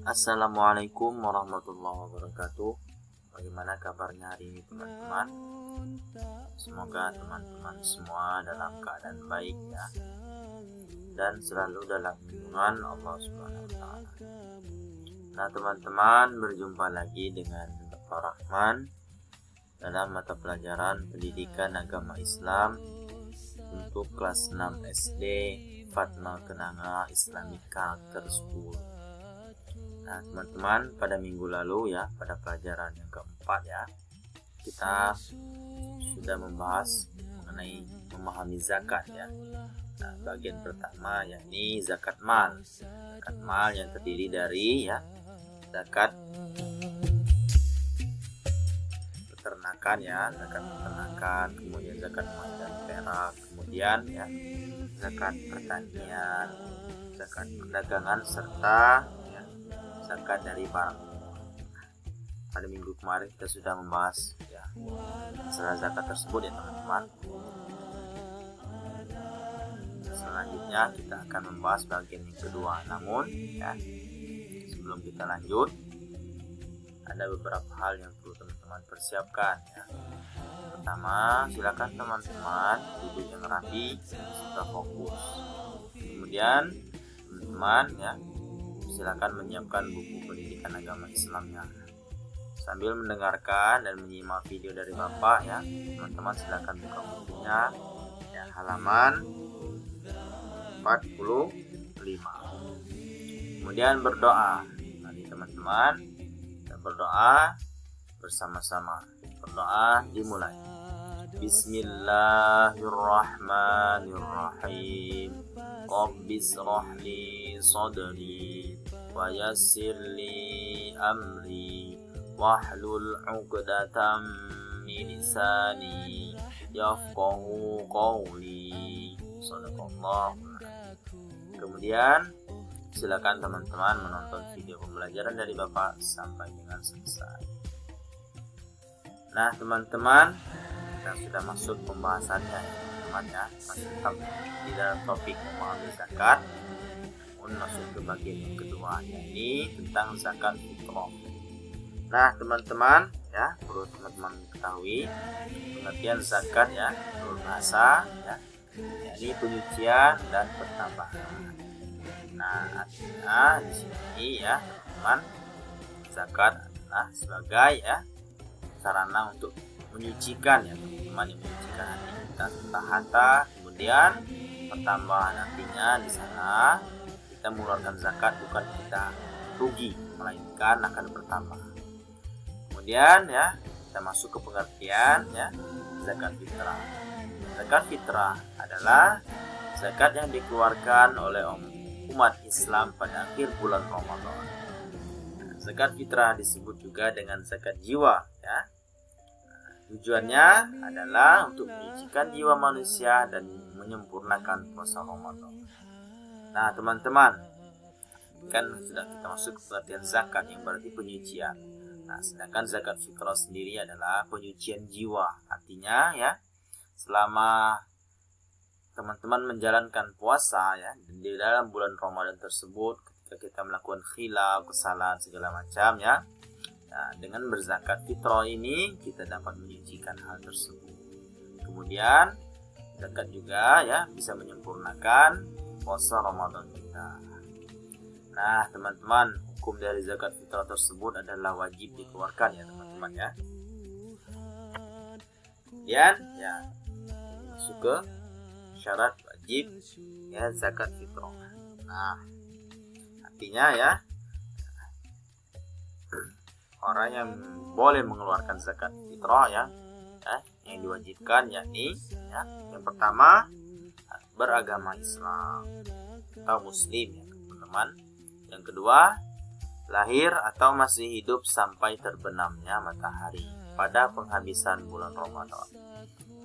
Assalamualaikum warahmatullahi wabarakatuh. Bagaimana kabarnya hari ini teman-teman? Semoga teman-teman semua dalam keadaan baik ya, dan selalu dalam lindungan Allah Subhanahu wa taala. Nah teman-teman, berjumpa lagi dengan Bapak Rahman dalam mata pelajaran Pendidikan Agama Islam untuk kelas 6 SD Fatma Kenanga Islamic Character School. Nah teman-teman, pada minggu lalu ya, pada pelajaran yang keempat ya, kita sudah membahas mengenai memahami zakat ya. Nah, bagian pertama yakni zakat mal. Zakat mal yang terdiri dari ya, zakat peternakan ya, zakat peternakan, kemudian zakat emas dan perak, kemudian ya, zakat pertanian, zakat perdagangan, serta ya, zakat dari barang. Pada minggu kemarin kita sudah membahas ya masalah zakat tersebut ya teman-teman. Selanjutnya kita akan membahas bagian yang kedua. Namun ya, sebelum kita lanjut, ada beberapa hal yang perlu teman-teman persiapkan ya. Pertama, silakan teman-teman duduk yang rapi serta fokus. Kemudian teman-teman ya, silakan menyiapkan buku pendidikan agama Islamnya. Sambil mendengarkan dan menyimak video dari Bapak ya, teman-teman silakan buka bukunya ya, halaman 45. Kemudian berdoa. Nanti teman-teman kita berdoa bersama-sama. Berdoa dimulai. Bismillahirrahmanirrahim. Rabbishrah li sadri wa yassir li amri wahlul 'uqdatam min lisani yafqahu qawli. Shadaqallah. Kemudian silakan teman-teman menonton video pembelajaran dari Bapak sampai dengan selesai. Nah teman-teman, kita sudah masuk pembahasannya ya teman-teman ya, masih tetap di dalam topik memahami zakat, namun masuk ke bagian yang kedua, yakni tentang zakat fitrah. Nah teman-teman ya, perlu teman-teman ketahui pengertian zakat ya, menurut bahasa ya, yakni penyucian dan pertambahan. Nah artinya di sini ya teman-teman, zakat adalah sebagai ya sarana untuk menyucikan ya teman-teman, yang menyucikan hati kita serta harta. Kemudian pertambahan, artinya di sana kita mengeluarkan zakat bukan kita rugi, melainkan akan bertambah. Kemudian ya kita masuk ke pengertian ya zakat fitrah. Zakat fitrah adalah zakat yang dikeluarkan oleh umat Islam pada akhir bulan Ramadan. Zakat fitrah disebut juga dengan zakat jiwa ya. Tujuannya adalah untuk menyucikan jiwa manusia dan menyempurnakan puasa Ramadan. Nah teman-teman, kan sudah kita masuk ke pengertian zakat yang berarti penyucian. Nah sedangkan zakat fitrah sendiri adalah penyucian jiwa. Artinya ya, selama teman-teman menjalankan puasa ya di dalam bulan Ramadan tersebut, ketika kita melakukan khilaf, kesalahan segala macam ya, nah, dengan berzakat fitrah ini kita dapat menyucikan hal tersebut. Kemudian zakat juga ya bisa menyempurnakan puasa Ramadan kita. Nah teman-teman, hukum dari zakat fitrah tersebut adalah wajib dikeluarkan ya teman-teman ya. Kemudian ya masuk ke syarat wajib ya zakat fitrah. Nah artinya ya, orang yang boleh mengeluarkan zakat fitrah ya, yang diwajibkan yakni ya, yang pertama beragama Islam atau Muslim ya teman-teman. Yang kedua, lahir atau masih hidup sampai terbenamnya matahari pada penghabisan bulan Ramadan.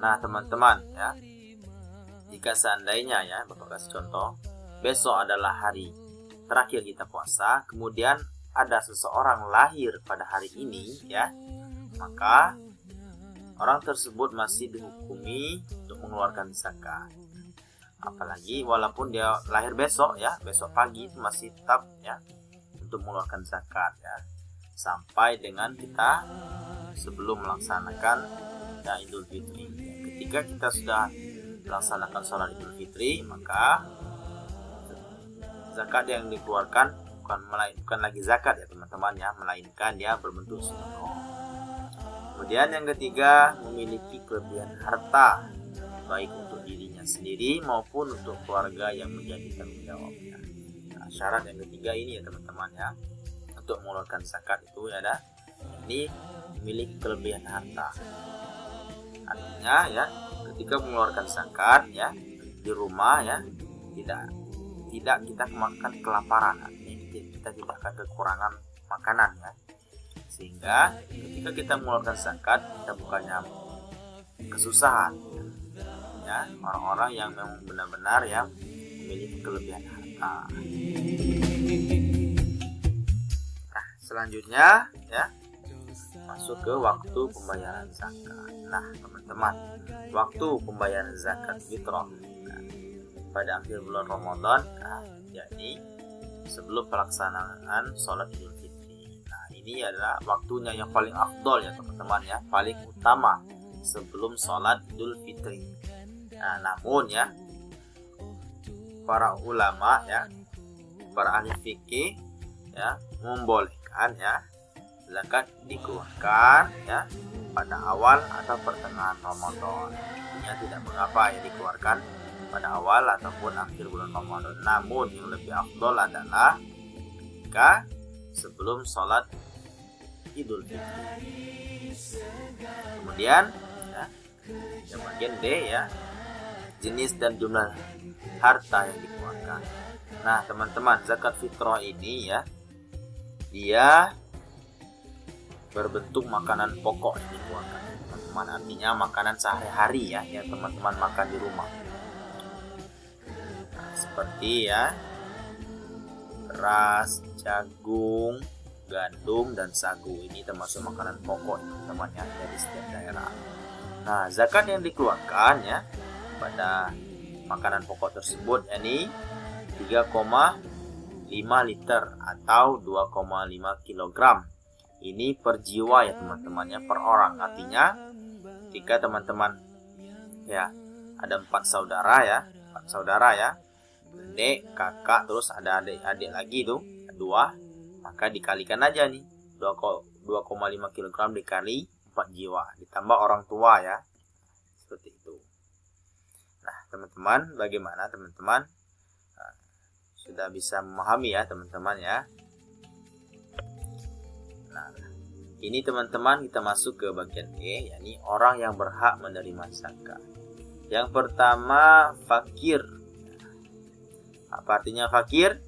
Nah teman-teman ya, jika seandainya ya, Bapak kasih contoh, besok adalah hari terakhir kita puasa, kemudian ada seseorang lahir pada hari ini ya, maka orang tersebut masih dihukumi untuk mengeluarkan zakat. Apalagi walaupun dia lahir besok ya, besok pagi itu masih tetap ya untuk mengeluarkan zakat ya, sampai dengan kita sebelum melaksanakan ya Idul Fitri. Ketika kita sudah melaksanakan sholat Idul Fitri, maka zakat yang dikeluarkan bukan lagi zakat ya teman-teman ya, melainkan dia berbentuk sedekah. Kemudian yang ketiga, memiliki kelebihan harta baik untuk dirinya sendiri maupun untuk keluarga yang menjadi tanggung jawabnya. Nah, syarat yang ketiga ini ya teman-teman ya, untuk mengeluarkan zakat itu ya ada ini memiliki kelebihan harta. Artinya ya, ketika mengeluarkan zakat ya di rumah ya, tidak kita makan kelaparan, artinya kita tidak akan kekurangan makanan ya. Sehingga ketika kita mengeluarkan zakat, kita bukannya kesusahan ya, orang-orang yang memang benar-benar ya memiliki kelebihan harta. Nah, selanjutnya ya masuk ke waktu pembayaran zakat. Nah, teman-teman, waktu pembayaran zakat fitrah pada akhir bulan Ramadan, yakni sebelum pelaksanaan sholat Idul Fitri. Nah, ini adalah waktunya yang paling afdol ya teman-teman ya, paling utama sebelum sholat Idul Fitri. Nah, namun ya para ulama ya, para ahli fikih ya membolehkan ya zakat dikeluarkan ya pada awal atau pertengahan Ramadan. Artinya tidak mengapa ya dikeluarkan pada awal ataupun akhir bulan Ramadan. Namun yang lebih afdol adalah ketika sebelum sholat Idul Fitri. Kemudian ya, yang bagian D ya, jenis dan jumlah harta yang dikeluarkan. Nah teman-teman, zakat fitrah ini ya, dia berbentuk makanan pokok yang dikeluarkan teman-teman. Artinya makanan sehari-hari ya, yang teman-teman makan di rumah. Nah, seperti ya beras, jagung, gandum, dan sagu. Ini termasuk makanan pokok teman-teman ya, dari setiap daerah. Nah, zakat yang dikeluarkan ya pada makanan pokok tersebut yakni 3,5 liter atau 2,5 kilogram. Ini per jiwa ya teman-teman ya, per orang. Artinya ketika teman-teman ya ada 4 saudara ya, adik, kakak, terus ada adik-adik lagi tuh 2, maka dikalikan aja nih 2,5 kilogram dikali 4 jiwa, ditambah orang tua ya, seperti itu. Nah teman-teman, bagaimana teman-teman? Nah, sudah bisa memahami ya teman-teman ya. Nah, ini teman-teman kita masuk ke bagian E, yakni orang yang berhak menerima zakat. Yang pertama, fakir. Apa artinya fakir?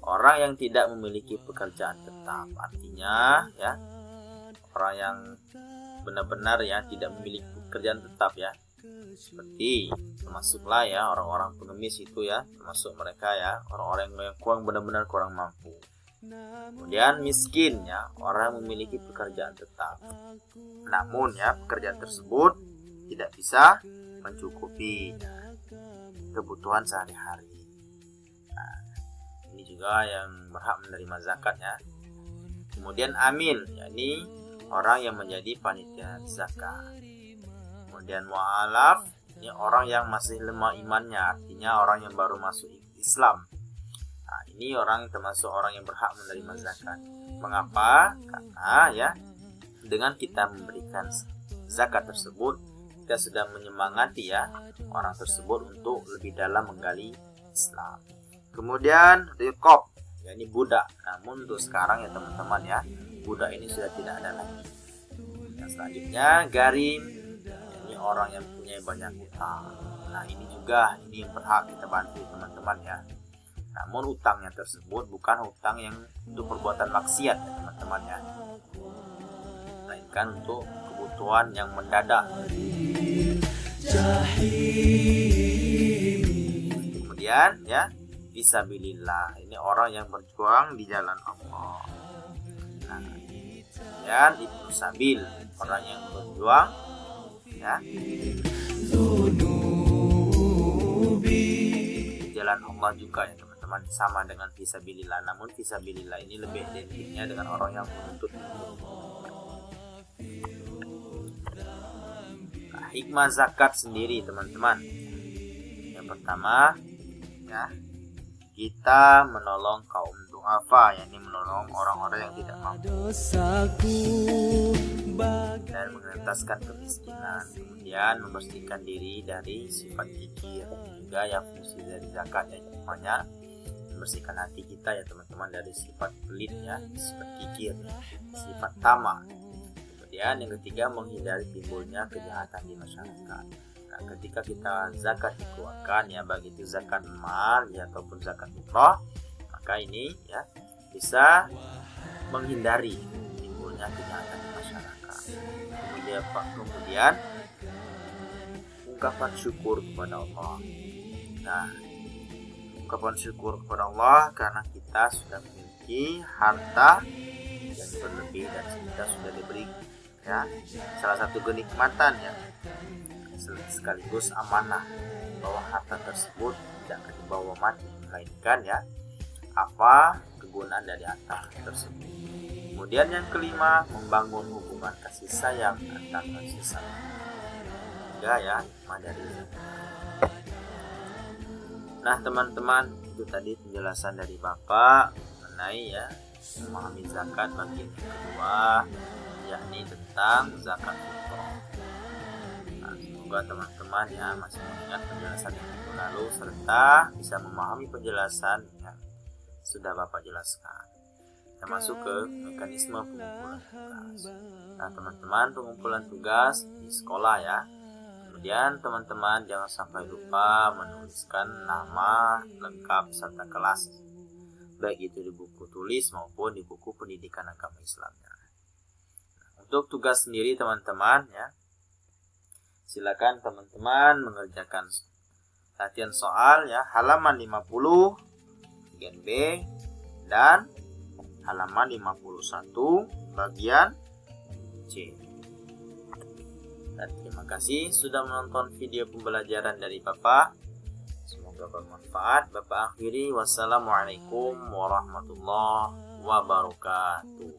Orang yang tidak memiliki pekerjaan tetap. Artinya ya, orang yang benar-benar ya tidak memiliki pekerjaan tetap ya. Seperti termasuklah ya orang-orang pengemis itu ya, termasuk mereka ya, orang-orang yang kurang benar-benar kurang mampu. Kemudian miskin ya, orang yang memiliki pekerjaan tetap, namun ya pekerjaan tersebut tidak bisa mencukupi ya, kebutuhan sehari-hari. Nah, ini juga yang berhak menerima zakat ya. Kemudian amil, yakni orang yang menjadi panitia zakat. Kemudian mu'alaf, ini orang yang masih lemah imannya, artinya orang yang baru masuk Islam. Nah, ini orang termasuk orang yang berhak menerima zakat. Mengapa? Karena ya dengan kita memberikan zakat tersebut, kita sudah menyemangati ya orang tersebut untuk lebih dalam menggali Islam. Kemudian riqab, yakni budak. Namun untuk sekarang ya teman-teman ya, budak ini sudah tidak ada lagi. Yang selanjutnya garim, yakni orang yang punya banyak utang. Nah ini juga ini yang berhak kita bantu teman-teman ya. Namun utangnya tersebut bukan utang yang untuk perbuatan maksiat ya teman-teman ya, melainkan untuk kebutuhan yang mendadak. Kemudian ya fisabilillah, ini orang yang berjuang di jalan Allah. Nah, dan ibnu sabil, orang yang berjuang ya jalan Allah juga ya teman-teman, sama dengan fisabilillah, namun fisabilillah ini lebih identiknya dengan orang yang menuntut ilmu. Nah, hikmah zakat sendiri teman-teman, yang pertama ya, kita menolong kaum du'afa, yakni menolong orang-orang yang tidak mampu dan mengentaskan kemiskinan, kemudian membersihkan diri dari sifat kikir. Juga yang fungsi dari zakat yang namanya membersihkan hati kita ya teman-teman dari sifat pelit ya, sifat kikir, sifat tamak. Kemudian yang ketiga, menghindari timbulnya kejahatan di masyarakat. Nah, ketika kita zakat dikeluarkan ya, baik itu zakat mal ya ataupun zakat fitrah, maka ini ya bisa menghindari timbulnya kejahatan di masyarakat. Kemudian ungkapan syukur kepada Allah. Nah, ungkapan syukur kepada Allah karena kita sudah memiliki harta yang berlebih dan kita sudah diberi ya salah satu kenikmatan ya, sekaligus amanah bahwa harta tersebut tidak akan dibawa mati, melainkan ya apa kegunaan dari harta tersebut. Kemudian yang kelima, membangun hubungan kasih sayang antar sesama. Juga ya hikmah dari zakat. Nah teman-teman, itu tadi penjelasan dari Bapak mengenai ya memahami zakat bagian yang kedua, yakni tentang zakat fitrah. Nah, semoga teman-teman ya masih mengingat penjelasan yang lalu serta bisa memahami penjelasan yang sudah Bapak jelaskan. Kita masuk ke mekanisme pengumpulan tugas. Nah teman-teman, pengumpulan tugas di sekolah ya. Kemudian teman-teman jangan sampai lupa menuliskan nama lengkap serta kelas, baik itu di buku tulis maupun di buku pendidikan agama Islamnya. Untuk tugas sendiri teman-teman ya, silakan teman-teman mengerjakan latihan soal ya, halaman 50 bagian B dan halaman 51 bagian C. Dan terima kasih sudah menonton video pembelajaran dari Bapak. Semoga bermanfaat. Bapak akhiri, wassalamualaikum warahmatullahi wabarakatuh.